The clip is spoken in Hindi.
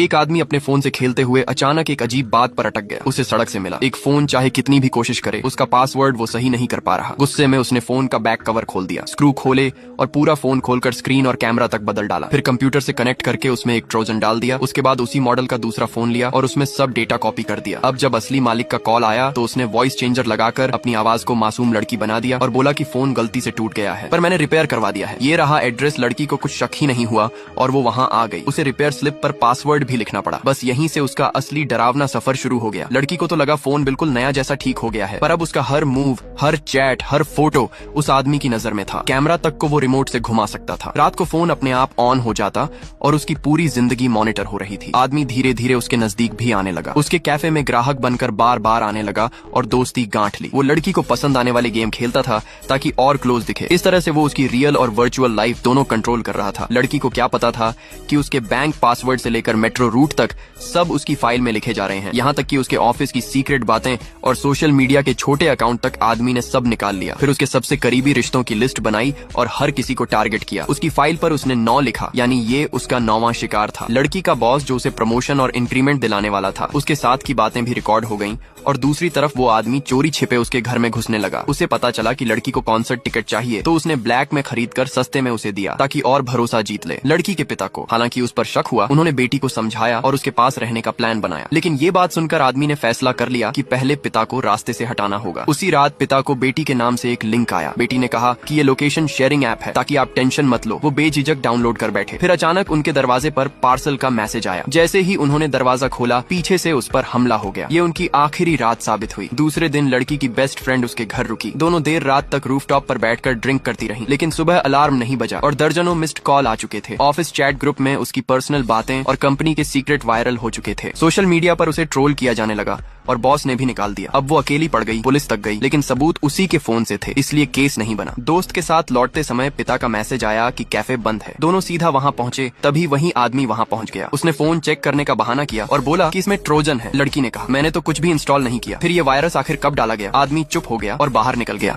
एक आदमी अपने फोन से खेलते हुए अचानक एक अजीब बात पर अटक गया। उसे सड़क से मिला एक फोन, चाहे कितनी भी कोशिश करे उसका पासवर्ड वो सही नहीं कर पा रहा। गुस्से में उसने फोन का बैक कवर खोल दिया, स्क्रू खोले और पूरा फोन खोलकर स्क्रीन और कैमरा तक बदल डाला। फिर कंप्यूटर से कनेक्ट करके उसमें एक ट्रोजन डाल दिया। उसके बाद उसी मॉडल का दूसरा फोन लिया और उसमें सब डेटा कॉपी कर दिया। अब जब असली मालिक का कॉल आया तो उसने वॉइस चेंजर लगाकर अपनी आवाज को मासूम लड़की बना दिया और बोला कि फोन गलती से टूट गया है, पर मैंने रिपेयर करवा दिया है। ये रहा एड्रेस। लड़की को कुछ शक ही नहीं हुआ और वो वहाँ आ गई। उसे रिपेयर स्लिप पर पासवर्ड भी लिखना पड़ा। बस यहीं से उसका असली डरावना सफर शुरू हो गया। लड़की को तो लगा फोन बिल्कुल नया जैसा ठीक हो गया है, पर अब उसका हर मूव, हर चैट, हर फोटो उस आदमी की नजर में था। कैमरा तक को वो रिमोट से घुमा सकता था। रात को फोन अपने आप ऑन हो जाता और उसकी पूरी जिंदगी मॉनिटर हो रही थी। आदमी धीरे धीरे उसके नजदीक भी आने लगा। उसके कैफे में ग्राहक बनकर बार बार आने लगा और दोस्ती गांठ ली। वो लड़की को पसंद आने वाले गेम खेलता था ताकि और क्लोज दिखे। इस तरह से वो उसकी रियल और वर्चुअल लाइफ दोनों कंट्रोल कर रहा था। लड़की को क्या पता था कि उसके बैंक पासवर्ड से लेकर मेट्रो रूट तक सब उसकी फाइल में लिखे जा रहे हैं। यहाँ तक कि उसके ऑफिस की सीक्रेट बातें और सोशल मीडिया के छोटे अकाउंट तक आदमी ने सब निकाल लिया। फिर उसके सबसे करीबी रिश्तों की लिस्ट बनाई और हर किसी को टारगेट किया। उसकी फाइल पर उसने 9 लिखा, यानी ये उसका 9वां शिकार था। लड़की का बॉस जो उसे प्रमोशन और इंक्रीमेंट दिलाने वाला था, उसके साथ की बातें भी रिकॉर्ड हो गईं। और दूसरी तरफ वो आदमी चोरी छिपे उसके घर में घुसने लगा। उसे पता चला कि लड़की को कॉन्सर्ट टिकट चाहिए, तो उसने ब्लैक में खरीदकर सस्ते में उसे दिया ताकि और भरोसा जीत ले। लड़की के पिता को हालांकि उस पर शक हुआ। उन्होंने बेटी को समझाया और उसके पास रहने का प्लान बनाया। लेकिन ये बात सुनकर आदमी ने फैसला कर लिया कि पहले पिता को रास्ते से हटाना होगा। उसी रात पिता को बेटी के नाम से एक लिंक आया। बेटी ने कहा कि ये लोकेशन शेयरिंग ऐप है ताकि आप टेंशन मत लो। वो बेझिझक डाउनलोड कर बैठे। फिर अचानक उनके दरवाजे पर पार्सल का मैसेज आया। जैसे ही उन्होंने दरवाजा खोला, पीछे से उस पर हमला हो गया। ये उनकी आखिरी रात साबित हुई। दूसरे दिन लड़की की बेस्ट फ्रेंड उसके घर रुकी। दोनों देर रात तक रूफटॉप पर बैठकर ड्रिंक करती रहीं। लेकिन सुबह अलार्म नहीं बजा और दर्जनों मिस्ड कॉल आ चुके थे। ऑफिस चैट ग्रुप में उसकी पर्सनल बातें और कंपनी के सीक्रेट वायरल हो चुके थे। सोशल मीडिया पर उसे ट्रोल किया जाने लगा और बॉस ने भी निकाल दिया। अब वो अकेली पड़ गई। पुलिस तक गई, लेकिन सबूत उसी के फोन से थे, इसलिए केस नहीं बना। दोस्त के साथ लौटते समय पिता का मैसेज आया कि कैफे बंद है। दोनों सीधा वहाँ पहुँचे। तभी वही आदमी वहाँ पहुँच गया। उसने फोन चेक करने का बहाना किया और बोला कि इसमें ट्रोजन है। लड़की ने कहा, मैंने तो कुछ भी इंस्टॉल नहीं किया। फिर ये वायरस आखिर कब डाला गया? आदमी चुप हो गया और बाहर निकल गया।